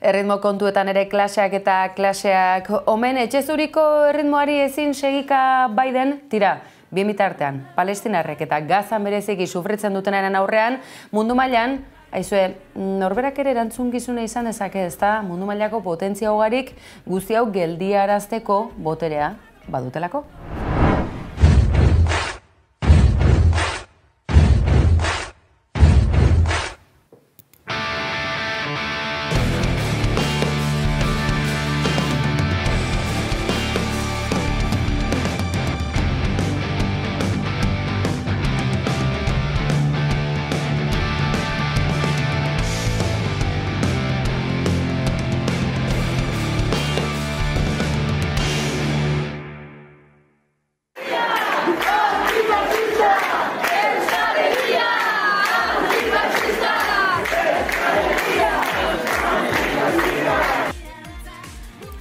Erritmo kontuetan ere klaseak eta klaseak omen etxezuriko erritmoari ezin segika baiden, tira, bien bitartean, palestinarrek eta Gazan bereziki sufritzen dutenaren aurrean, mundu mailan, aizue, norberak ere erantzukizuna izan dezake, ezta, mundu mailako potentzia ugarik guzti hau geldiarazteko boterea badutelako.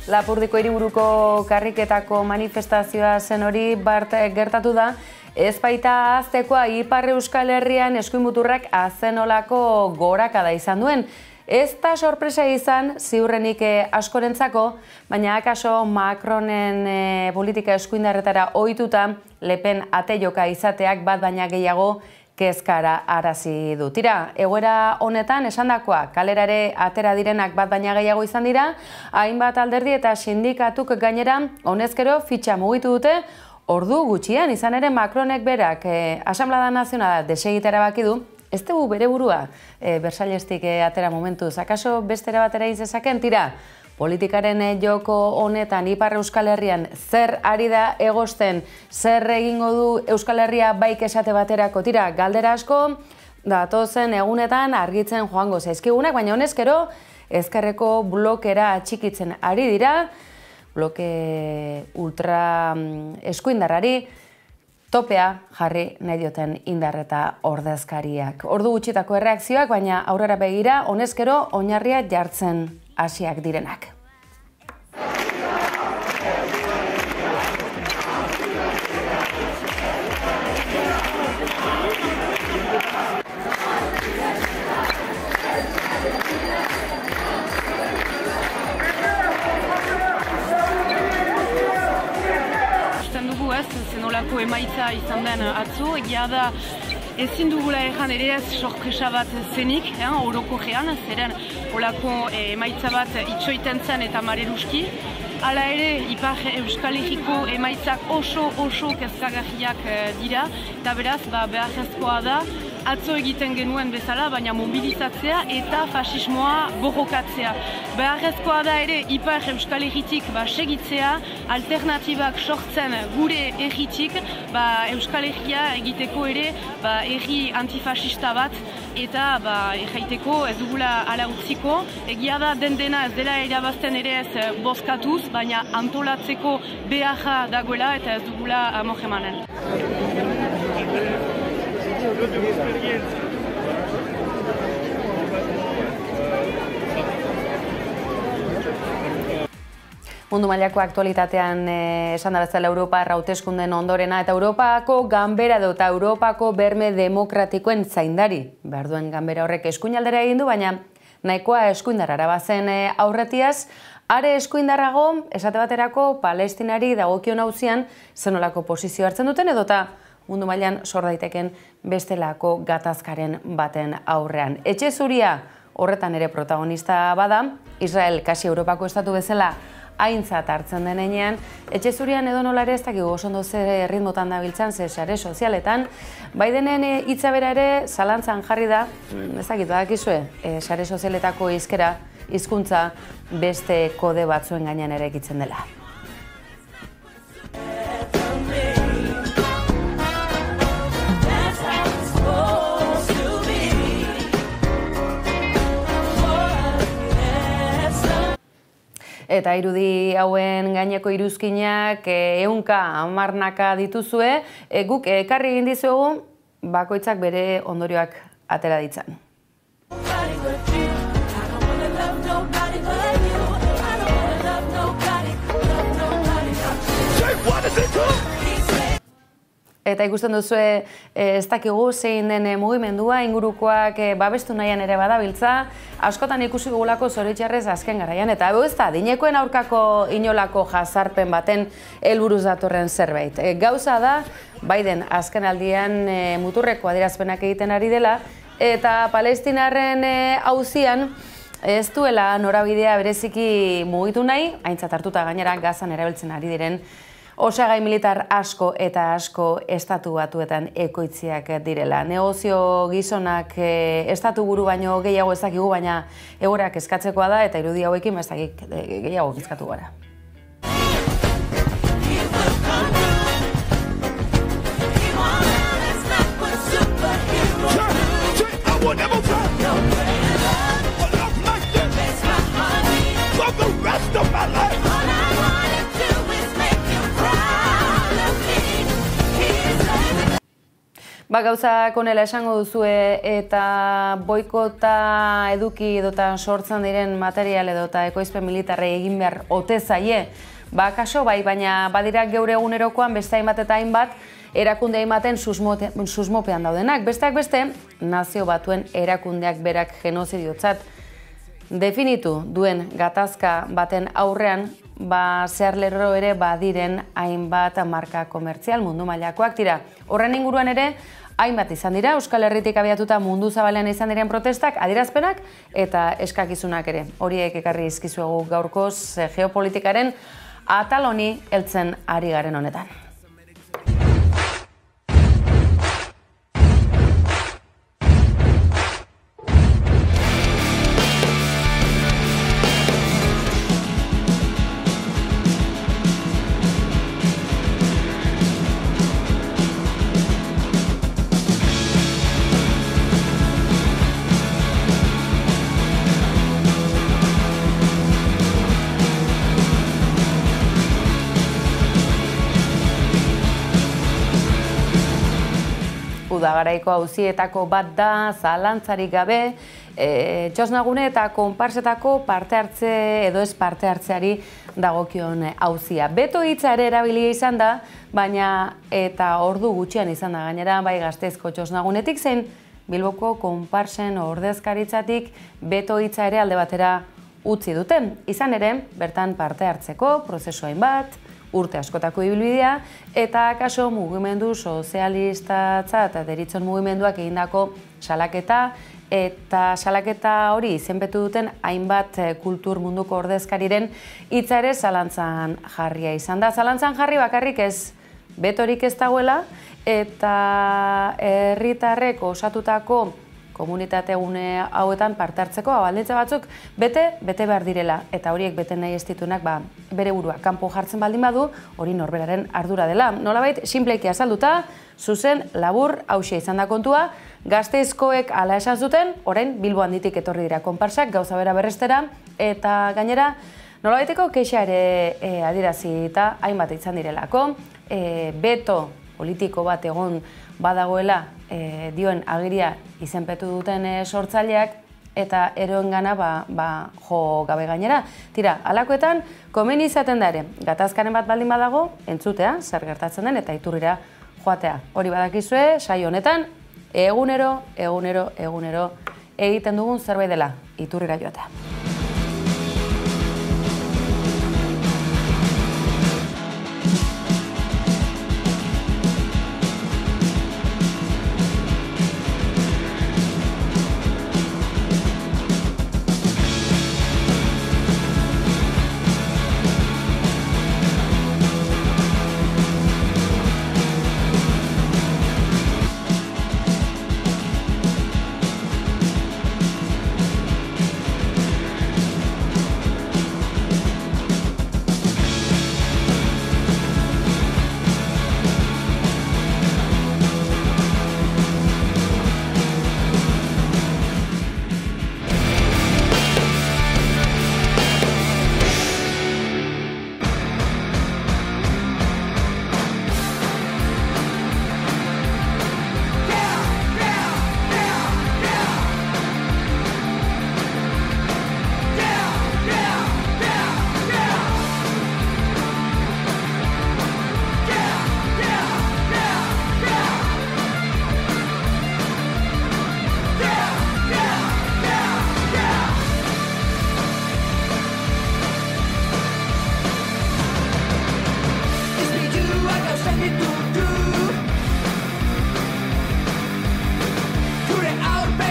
Lapurdiko hiriburuko karriketako manifestazioa zen hori bart gertatu da, ez baita aztekoa Ipar Euskal Herrian eskuinmuturrak azenolako gorakada izan duen. Ez da sorpresa izan, ziurrenik askorentzako, baina akaso Macronen politika eskuindarretara ohituta Le Pen atejoka izateak bat baina gehiago kezkara arazi du. Tira, egoera honetan esandakoa kalerare atera direnak bat baina gehiago izan dira, hainbat alderdi eta sindikatuk gainera honezkero fitxa mugitu dute, ordu gutxian izan ere Macronek berak Asamblea Nazionala desegitera baki du, ez dugu bere burua Versaillestik atera momentuz, akaso bestera batera izezaken, tira, politikaren joko honetan Ipar Euskal Herrian zer ari da egosten, zer egingo du Euskal Herria baik esate baterako, tira, galdera asko, datozen egunetan argitzen joango zaizkigunak, baina honezkero ezkerreko blokera txikitzen ari dira, bloke ultra eskuindarrari, topea jarri nahi dioten indar eta ordezkariak. Ordu gutxitako erreakzioak, baina aurrera begira, honezkero oinarria jartzen hasiak direnak. Usten dugu ez, zenolako emaitza izan den atzo, egia da ezin dugula erran ere ez sorpresa bat zenik, orokorrean, zeren olako emaitza bat itxoiten zen eta mareluski. Hala ere, Ipar Euskal Herriko emaitzak oso kezkagarriak dira, eta beraz, beharrezkoa da, atzo egiten genuen bezala, baina mobilizatzea eta fasismoa borrokatzea. Beharrezkoa da ere, Ipar Euskal Herritik segitzea, alternatibak sortzen gure herritik, Euskal Herria egiteko ere herri antifasista bat, eta erraiteko ez dugula ala utziko. Egia da dena ez dela irabazten ere ez bozkatuz, baina antolatzeko beharra dagoela eta ez dugula amor emanen. Mundu mailako aktualitatean esan da bezala Europa hauteskunden ondorena eta Europako ganbera eta Europako berme demokratikoen zaindari. Behar duen ganbera horrek eskuinaldera egin du, baina nahikoa eskuindarrara bazen aurretiaz, are eskuindarrago, esate baterako, Palestinari dagokion auzian zenolako posizio hartzen duten edota mundu mailan sor daiteken bestelako gatazkaren baten aurrean. Etxe zuria horretan ere protagonista bada, Israel kasi Europako estatu bezala aintzat hartzen denean, etxe zurian edo nola ere ez dakik osondo ze ritmotan dabiltzan, ze sare sozialetan, Bidenen hitza bera ere zalantzan jarri da, ez dakit badakizue, sare sozialetako hizkuntza beste kode batzuen gainean ere ekitzen dela. Eta irudi hauen gaineko iruzkinak 110 dituzue, guk ekarri egin dizuegu bakoitzak bere ondorioak atera ditzan. Eta ikusten duzue ez dakigu zein den mugimendua, ingurukoak babestu nahian ere badabiltza, askotan ikusi dugulako zoritxarrez azken garaian, eta ez da, dinekoen aurkako inolako jazarpen baten helburuz datorren zerbait. Gauza da, Biden azken aldian muturreko adierazpenak egiten ari dela, eta Palestinarren auzian ez duela norabidea bereziki mugitu nahi, aintzat hartuta gainera Gazan erabiltzen ari diren osagai militar asko eta asko estatu batuetan ekoitziak direla. Negozio gizonak estatu buru baino gehiago ez dakigu, baina egoerak kezkatzekoa da, eta irudi hauekin ez dakik gehiago kezkatu gara. Gauzak onela esango duzue eta boikota eduki edota sortzen diren material edota ekoizpen militarrei egin behar ote zaie. Kaso bai, baina badira geure egunerokoan beste hainbat eta hainbat erakunde ematen susmopean daudenak. Besteak beste, Nazio Batuen erakundeak berak genozidiotzat definitu duen gatazka baten aurrean, zehar lerro ere badiren hainbat marka komertzial mundu mailakoak dira. Horren inguruan ere, hainbat izan dira, Euskal Herritik abiatuta mundu zabalean izan diren protestak, adierazpenak eta eskakizunak ere. Horiek ekarri izkizuegu gaurkoz geopolitikaren atal honi heltzen ari garen honetan. Udagaraiko auzietako bat da, zalantzarik gabe, txosnagune eta konparsetako parte hartze edo ez parte hartzeari dagokion auzia. Beto hitza ere erabilia izan da, baina eta ordu gutxian izan da gainera, bai Gasteizko txosnagunetik zein Bilboko konparsen ordezkaritzatik beto hitza ere alde batera utzi duten. Izan ere, bertan parte hartzeko prozesu hainbat, urte askotako ibilbidea, eta kaso mugimendu sozialistatzat deritzon mugimenduak egindako salaketa, eta salaketa hori izenpetu duten hainbat kultur munduko ordezkariren hitza ere zalantzan jarria izan da. Zalantzan jarri bakarrik ez, betorik ez dagoela, eta herritarrek osatutako komunitate gune hauetan parte hartzeko baldintza batzuk bete behar direla, eta horiek bete nahi ez dituenak bere burua kanpo jartzen baldin badu, hori norberaren ardura dela. Nolabait, sinpleiki azalduta, zuzen, labur, hauxe izan da kontua, Gasteizkoek hala esan zuten, orain Bilbo handitik etorri dira konparsak, gauza bera berrestera, eta gainera, nolabaiteko keixa ere adierazi eta hainbat izan direlako, beto politiko bat egon badagoela dioen agiria izenpetu duten sortzaileak eta eroengana jo gabe gainera. Tira, halakoetan, komeni izaten da ere, gatazkaren bat baldin badago, entzutea, zer gertatzen den eta iturrira joatea. Hori badakizue, saio honetan, egunero egiten dugun zerbait dela, iturrira joatea.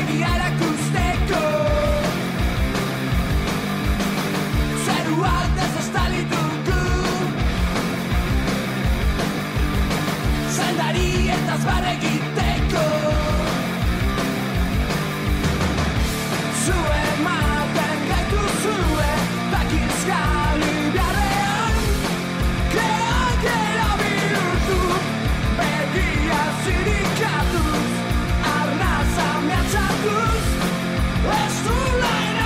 begia erakusteko. Zeru aldez estalituko Zaindari eta azbar egiteko. Zue maten gaitu zue Bakizkali beharrean Kreakera bihurtu Begia zirikatuz Arnaza mehatxatuz Ez du lain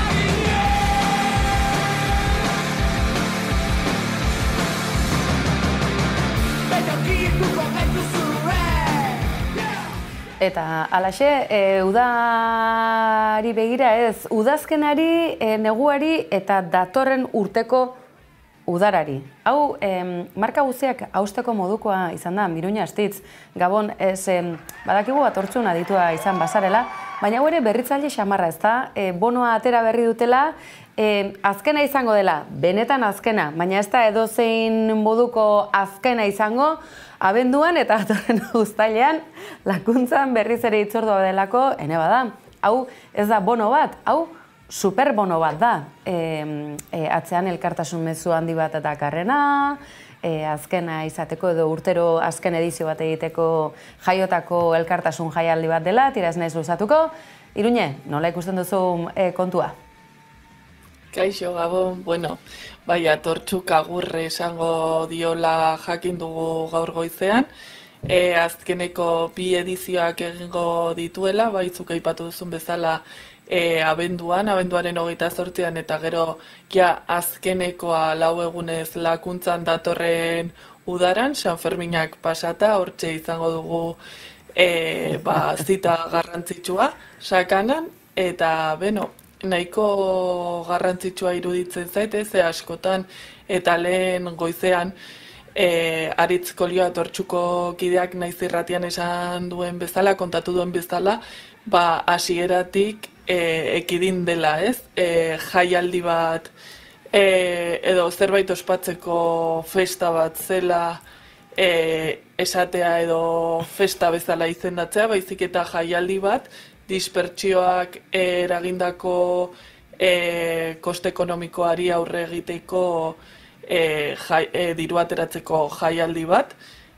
Beti aurkituko gaitu zue. Eta alaxe, udari begira ez, udazkenari, neguari eta datorren urteko udarari. Hau, marka guztiak hausteko modukoa izan da, Miruña Astitz, Gabon, badakigu atortzuna ditua izan bazarela, baina hau ere berritzaile xamarra ez da, bonoa atera berri dutela, azkena izango dela, benetan azkena, baina ez da edozein moduko azkena izango, abenduan eta datorren uztailean lakuntzan berriz ere hitzordua delako, ene bada. Hau ez da bono bat, hau superbono bat da. Atzean elkartasun mezu handi bat eta karrena, azkena izateko edo urtero azken edizio bat egiteko jaiotako elkartasun jaialdi bat dela, tira ez naiz luzatuko. Iruñe, nola ikusten duzu kontua? Kaixo, Gabon, bueno, bai, atortxuk agurre esango diola jakin dugu gaur goizean. Azkeneko bi edizioak egingo dituela, bai, zuk aipatu duzun bezala abenduaren 28an eta gero ja azkenekoa 4 egunez lakuntzan datorren udaran, San Ferminak pasata, hortxe izango dugu zita garrantzitsua sakanan, eta beno, nahiko garrantzitsua iruditzen zaite, ze askotan eta lehen goizean Aritz Kolio atortxuko kideak naiz irratian esan duen bezala, kontatu duen bezala, hasieratik ekidin dela, ez? Jaialdi bat edo zerbait ospatzeko festa bat zela esatea edo festa bezala izendatzea, baizik eta jaialdi bat dispertsioak eragindako koste ekonomikoari aurre egiteko diru ateratzeko jaialdi bat,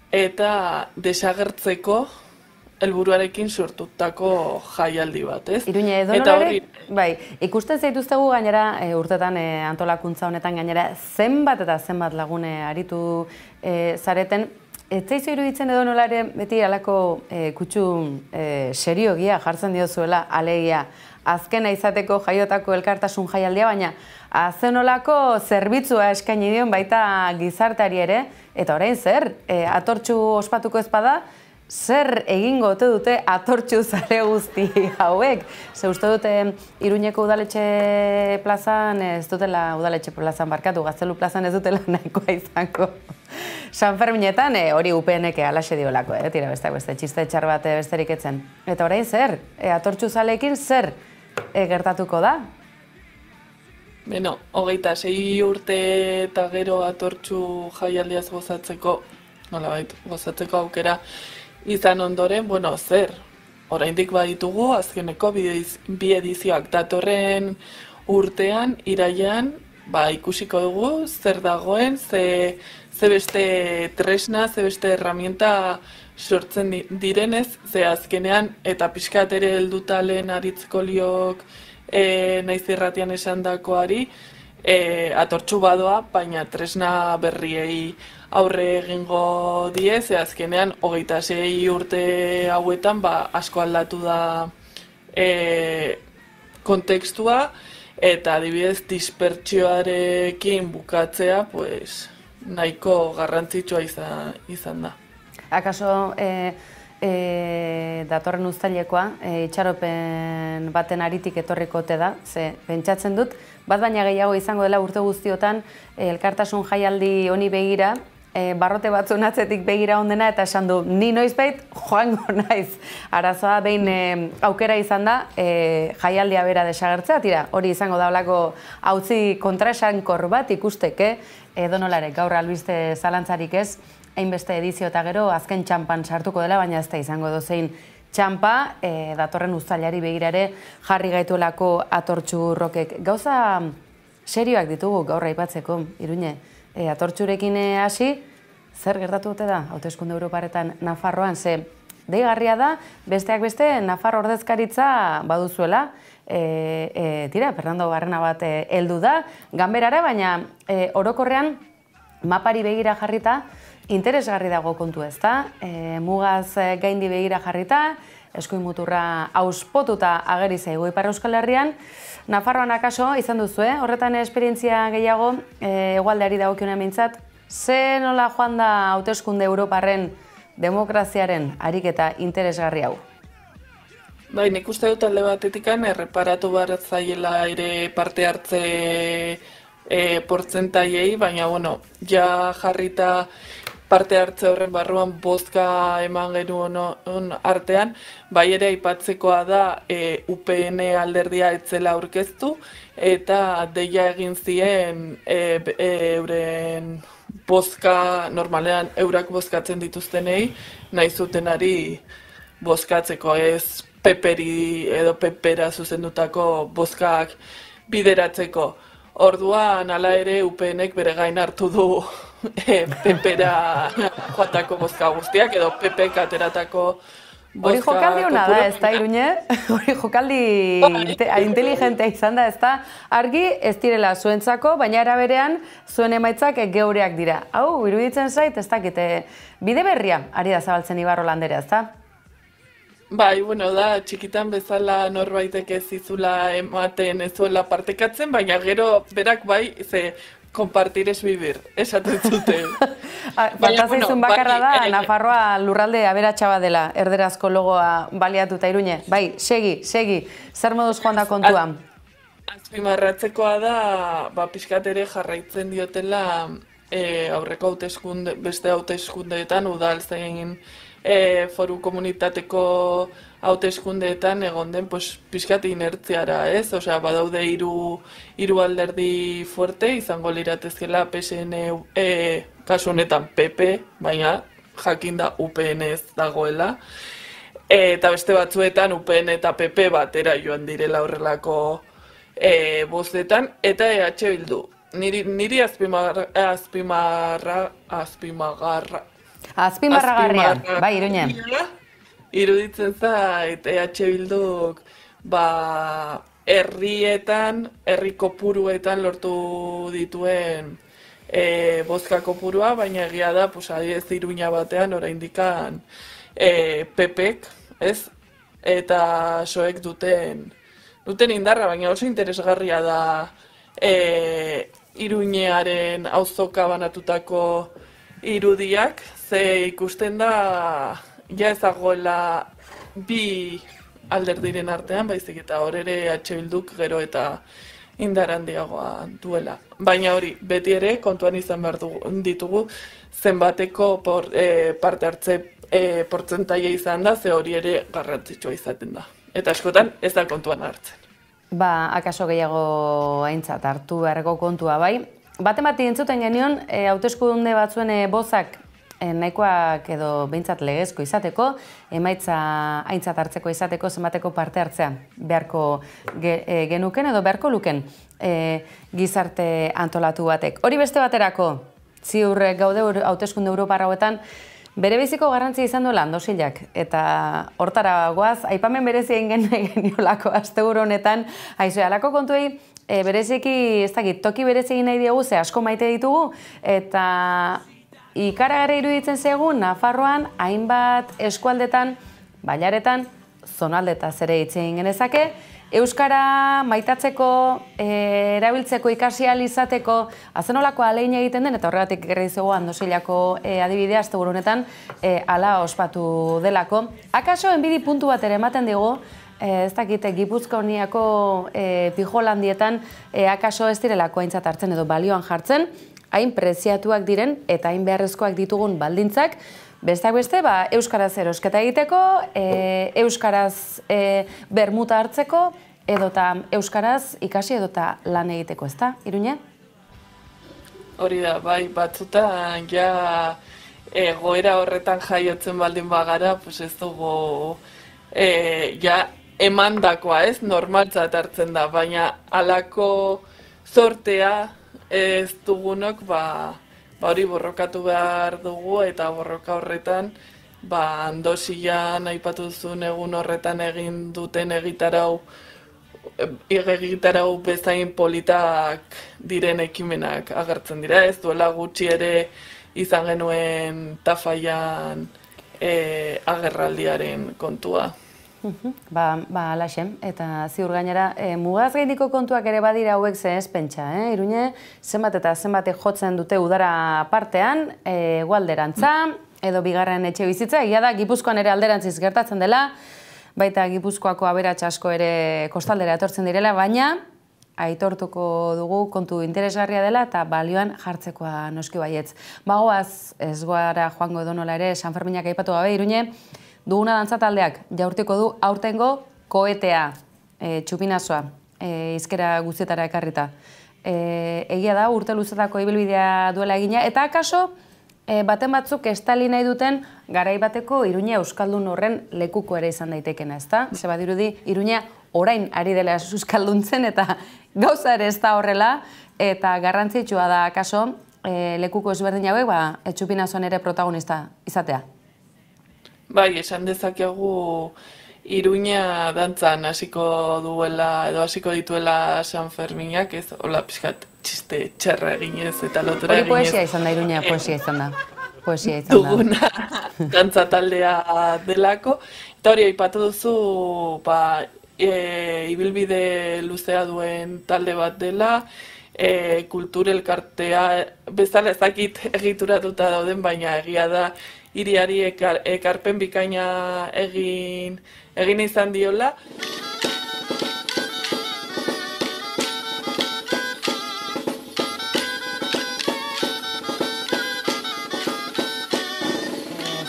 eta desagertzeko helburuarekin sortutako jaialdi bat, ez? Iruñe, edonolare, bai, ikusten zaituztegu gainera urtetan antolakuntza honetan gainera zenbat eta zenbat lagune aritu zareten. Ez zaizu iruditzen edonolare beti alako kutsu seriogia jartzen diozuela, alegia azkena izateko jaiotako elkartasun jaialdia, baina azenolako zerbitzua eskaini dion baita gizarteari ere, eta orain zer, atortxu ospatuko ezpada, zer egingo ote dute atortxu zale guzti hauek? Ze uste dute Iruñeko udaletxe plazan, ez dutela udaletxe plazan barkatu, Gaztelu plazan ez dutela nahikoa izango. San Ferminetan hori UPNek alaxe diolako, tira beste txiste txar bat besterik etzen. Eta orain zer, atortxu zaleekin zer gertatuko da? Beno, 26 urte eta gero atortxu jaialdiaz gozatzeko, nolabait, gozatzeko aukera izan ondoren, bueno, zer, oraindik baditugu, azkeneko bi edizioak datorren urtean, irailean, ikusiko dugu, zer dagoen, ze beste tresna, ze beste herramienta sortzen direnez, ze azkenean, eta pixkat ere helduta lehen Aritz Koliok naiz irratian esandakoari, atortxu badoa, baina tresna berriei aurre egingo die, ze azkenean 26 urte hauetan asko aldatu da kontekstua, eta adibidez dispertsioarekin bukatzea, pues, nahiko garrantzitsua izan da. Akaso datorren uztailekoa, itxaropen baten aritik etorriko ote da, ze pentsatzen dut, bat baina gehiago izango dela urte guztiotan elkartasun jaialdi honi begira, barrote batzun atzetik begira ondena eta esan du, ni noizbait joango naiz. Arazoa behin aukera izan da, jaialdia bera desagertzea, tira, hori izango daulako hautzi kontraesankor bat ikusteke, edonolare gaur albiste zalantzarik ez, hainbeste edizio eta gero azken txampan sartuko dela, baina ez da izango dozein txampa, datorren uztailari begirare jarri gaituelako Atortxu Rokek. Gauza serioak ditugu gaur aipatzeko, Iruñe. Atortxurekin hasi, zer gertatu ote da hauteskunde Europaretan Nafarroan, ze deigarria da, besteak beste, Nafar ordezkaritza baduzuela, Fernando Barrena bat heldu da, ganberara, baina orokorrean mapari begira jarrita, interesgarri dago kontu ez da, mugaz gaindi begira jarrita, eskuin muturra auspotuta ageri zaigu Ipar Euskal Herrian, Nafarroan akaso izan duzu, horretan esperientzia gehiago, hegoaldeari dagokionean behintzat, ze nola joan da hauteskunde Europarren demokraziaren ariketa interesgarri hau? Bai, nik uste dut alde batetikan erreparatu behar zaiela ere parte hartze portzentaiei, baina, bueno, ja jarrita parte hartze horren barruan bozka eman genuen artean, bai ere aipatzekoa da UPN alderdia etzela aurkeztu, eta deia egin zien euren bozka, normalean eurak bozkatzen dituztenei, nahi zutenari bozkatzeko, ez peperi edo pepera zuzendutako bozkak bideratzeko. Orduan, hala ere, UPNek bere gain hartu du pepera joatako bozka guztiak, edo pepek ateratako bozka. Hori jokaldi hona da, ez da, Iruñe? Hori jokaldi inteligentea izan da, ez da? Argi ez direla zuentzako, baina era berean zuen emaitzak geureak dira. Hau, iruditzen zait, ez dakite, bide berria ari da zabaltzen Ibarrola Anderea, ez da? Bai, bueno, da, txikitan bezala norbaitek ez izula ematen ez zuela partekatzen, baina gero berak bai, ze kompartir es vivir, esaten zuten. Faltazaizun bakarra da, Nafarroa lurralde aberatsa bat dela, erderazko logoa baliatuta, Iruñe. Bai, segi, zer moduz joan da kontuan? Azpimarratzekoa da, pixkat ere jarraitzen diotela aurreko beste hauteskundeetan udaltzain foru komunitateko hauteskundeetan egon den pixkat inertziara, ez? Osea, badaude hiru alderdi fuerte, izango liratezkela PSN, kasu honetan PP, baina jakinda UPN ez dagoela. Eta beste batzuetan UPN eta PP batera joan direla horrelako bozetan, eta EH Bildu. Niri azpimarragarria, bai, Iruñe. Iruditzen zait, EH Bilduk herri kopuruetan lortu dituen bozka kopurua, baina egia da, adibidez Iruña batean oraindikan PPek, ez? Eta soek duten indarra, baina oso interesgarria da Iruñearen auzoka banatutako irudiak, ze ikusten da ja ezagoela bi alderdiren artean, baizik eta hor ere EH Bilduk gero eta indar handiagoa duela. Baina hori, beti ere kontuan izan behar ditugu zenbateko parte hartze portzentaia izan da, ze hori ere garrantzitsua izaten da. Eta askotan ez da kontuan hartzen. Akaso gehiago aintzat hartu beharreko kontua, bai. Bati entzuten genion, hauteskunde batzuen bozak nahikoak edo behintzat legezko izateko, emaitza aintzat hartzeko izateko, zenbateko parte hartzea beharko genuken edo beharko luken gizarte antolatu batek. Hori beste baterako, ziur gaude hauteskunde Europar hauetan, bere biziko garrantzia izan duela Andosilak, eta hortara goaz, aipamen berezi egin geniolako asteburu honetan, aizu, halako kontuei, bereziki, ez dakit, toki berezi egin nahi diogu, ze asko maite ditugu, eta ikaragarri iruditzen zaigu, Nafarroan, hainbat eskualdetan, bailaretan, zonaldetaz ere hitz egin genezake, euskara maitatzeko, erabiltzeko, ikasi ahal izateko, azenolako ahalegin egiten den, eta horregatik gerri zego Andosilako adibidea asteburu honetan hala ospatu delako. Akaso enbidi puntu bat ere ematen digu, ez dakit, Gipuzkoaniako pijolandietan akaso ez direlako aintzat hartzen edo balioan jartzen, hain preziatuak diren eta hain beharrezkoak ditugun baldintzak, besteak beste, euskaraz erosketa egiteko, euskaraz bermuta hartzeko, edota euskaraz ikasi edota lan egiteko, ez da, Iruñe? Hori da, bai, batzutan ja egoera horretan jaiotzen baldin bagara, ez dugu ja emandakoa, ez, normaltzat hartzen da, baina halako zortea ez dugunok, hori borrokatu behar dugu, eta borroka horretan, Andosian aipatu duzun egun horretan egin duten egitarau bezain politak diren ekimenak agertzen dira, ez duela gutxi ere izan genuen Tafallan agerraldiaren kontua. Alaxen, eta ziur gainera, mugaz gaindiko kontuak ere badira hauek zen ez pentsa, Iruñe, zenbat eta zenbatek jotzen dute udara partean, egualderantza, edo bigarren etxe bizitza, egia da, Gipuzkoan ere alderantziz gertatzen dela, baita Gipuzkoako aberats asko ere kostaldera etortzen direla, baina aitortuko dugu kontu interesgarria dela eta balioan jartzekoa noski baietz. Bagoaz, ez goara joango edonola ere, San Ferminak aipatu gabe, Iruñe, duguna dantza taldeak jaurtiko du aurtengo koetea, txupinazoa, izkera guztietara ekarrita. Egia da, urte luzetako ibilbidea duela egina, eta akaso, baten batzuk estali nahi duten garai bateko Iruña euskaldun horren lekuko ere izan daitekena, ezta? Ze badirudi Iruña orain ari dela euskalduntzen eta gauza ere ez da horrela, eta garrantzitsua da akaso lekuko ezberdin hauek txupinazoan ere protagonista izatea. Bai, esan dezakegu Iruña dantzan hasiko duela edo hasiko dituela San Ferminak, ez hola pixkat txiste txarra eginez eta lotura eginez. Hori poesia izan da, Iruña poesia izan da. Duguna dantza taldea delako. Eta hori aipatu duzu, ibilbide luzea duen talde bat dela, kultur elkartea bezala ezakit egituratuta dauden, baina egia da hiriari ekarpen bikaina egin izan diola.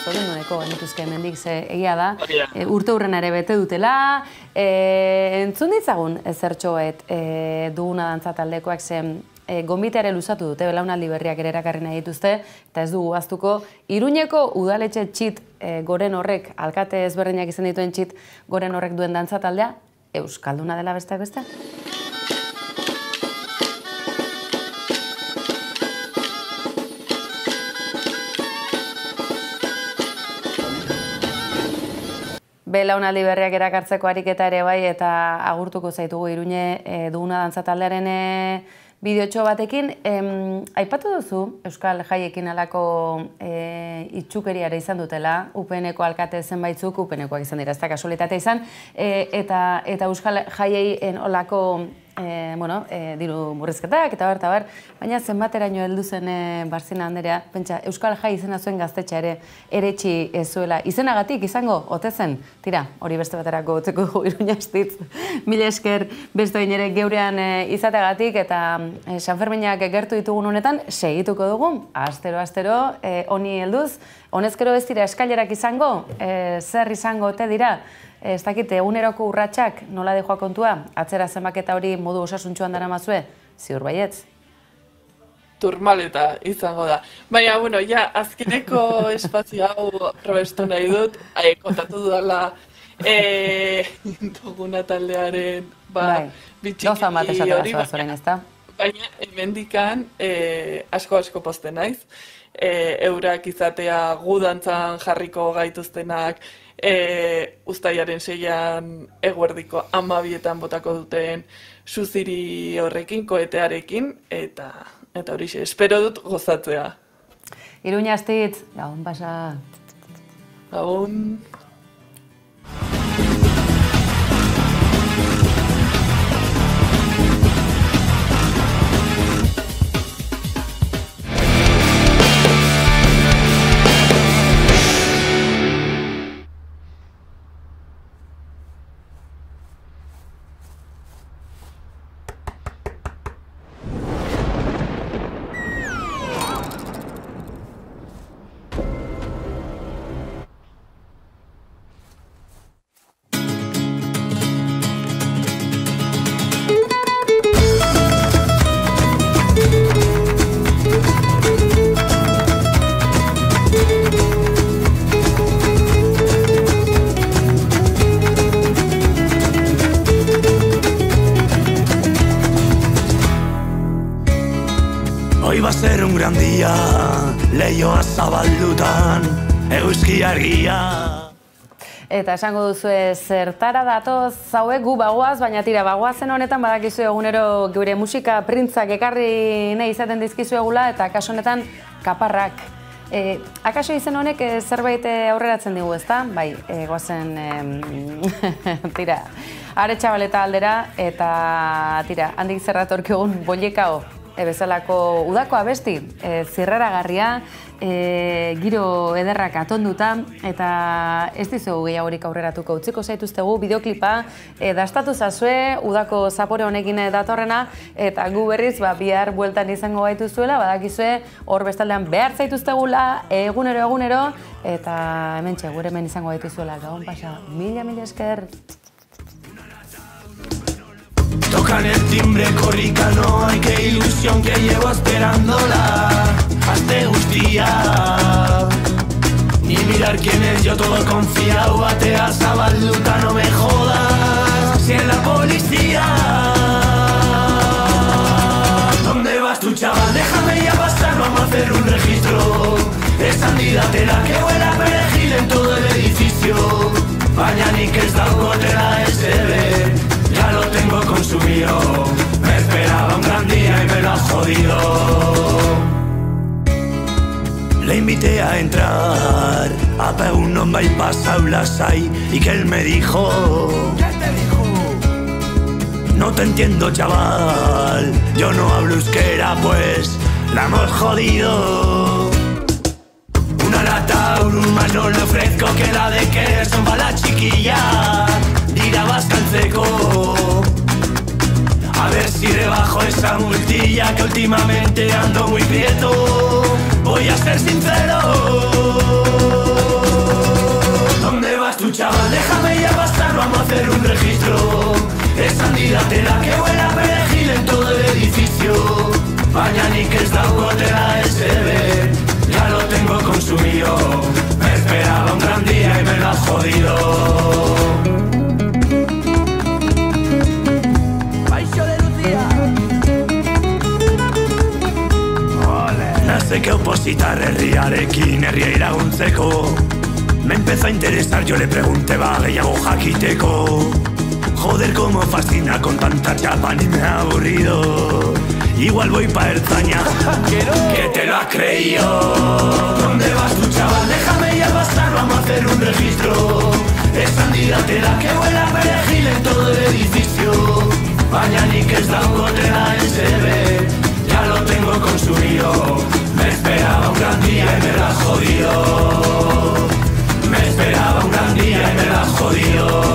Zorunduneko nituzke hemendik ze egia da, urte hurren ere bete dutela, entzun ditzagun ezertxoet duguna dantza taldekoak zen gonbiteare luzatu dute, belaunaldi berriak ere erakarri nahi dituzte, eta ez dugu gaztuko, Iruñeko udaletxe txit goren horrek, alkate ezberdinak izan dituen txit goren horrek duen dantza taldea, euskalduna dela besteak beste? Belaunaldi berriak erakartzeko ariketa ere bai, eta agurtuko zaitugu Iruñe duguna dantza taldearen bideotxo batekin. Aipatu duzu, Euskal Jaiekin alako itxukeriara izan dutela, UPN-eko alkate zenbaitzuk, UPN-ekoak izan dira, ez da kasualitatea izan, eta Euskal Jaiei olako diru murrizketak, eta bar, baina zenbateraino heldu zen Barzina Anderea, pentsa, Euskal Jai izena zuen gaztetxa ere eretxi ez zuela. Izenagatik izango, ote zen? Tira, hori beste baterako gotzeko dugu Iruña astitz. Mila esker beste bain ere geurean izateagatik, eta San Ferminak gertu ditugun honetan, segituko dugu, astero, honi helduz. Honezkero ez dira eskailerak izango, zer izango ote dira? Ez dakit, eguneroko urratsak nola dejoa kontua? Atzera zenbaketa hori modu osasuntxuan dara mazue? Ziur baietz? Turmaleta izango da. Baina, ja, azkeneko espazio hau probestu nahi dut, kontatu dudala duguna taldearen bitxiki hori, baina hemendikan asko posten naiz. Eurak izatea gu dantzan jarriko gaituztenak, uztailaren 6an eguerdiko 12etan botako duten suziri horrekin, koetearekin, eta hori espero dut gozatzea. Iruña astitz, gabon pasa. Gabon. Hoy va a ser un gran día, leioa zabaldutan, eguzki argia. Eta esango duzu zertara datoz hauek gu bagoaz, baina tira bagoazen honetan badakizu egunero gure musika printzak ekarri nahi izaten dizkizu egula eta kaso honetan kaparrak. Akaso izen honek zerbait aurreratzen digu, ezta? Bai, goazen tira, Aretxabaleta aldera eta tira, handik zerratorkigun bolikao. Bezalako udako abesti, zirraragarria, giro ederrak atonduta, eta ez dizugu gehiagorik aurreratuko utziko zaituztegu bideoklipa, dastatu zazue, udako zapore honekin datorrena, eta gu berriz bihar bueltan izango gaituzuela, badakizue hor bestaldean behar zaituztegula, egunero, eta hementxe, gure hemen izango gaituzuela, gabon pasa, mila esker. Tocan el timbre, corrica, no hay que ilusión que llevo esperándola hasta guztia. Ni mirar quién es, yo todo confiado, batea zabalduta, no me jodas, si es la policía. ¿Dónde vas tú, chaval? Déjame ya pasar, vamos a hacer un registro. Esa tela que huele a perejil en todo el edificio. Baina nik ez daukotela SB, ya lo tengo consumido. Me esperaba un gran día y me lo ha jodido. Le invité a entrar, a un nombre y pasau lasai, y que él me dijo: ¿qué te dijo? No te entiendo, chaval, yo no hablo euskera, pues la hemos jodido. Una lata, un mano le ofrezco, que la de que son para la chiquilla, dira bazkaltzeko. A ver si rebajo esa multilla, que últimamente ando muy prieto. Voy a ser sincero. ¿Dónde vas tú, chaval? Déjame ya pasar, vamos a hacer un registro. Esa tela que huele a perejil en todo el edificio. Baina nik ez daukotela SB, ya lo tengo consumido. Me esperaba un gran día y me lo ha jodido. Sé que opositar herriarekin, herria iraguntzeko. Me empezó a interesar, yo le pregunté gehiago jakiteko. Joder, cómo fascina con tanta chapa, ni me ha aburrido. Igual voy pa' Erzaña, que te lo has creído. ¿Dónde vas tú, chaval? Déjame ya pasar, vamos a hacer un registro. Esa tela que huele a perejil en todo el edificio. Baina nik ez daukotela SB, ya lo tengo consumido. Me esperaba un gran día y me lo has jodido. Me esperaba un gran día y me lo has jodido.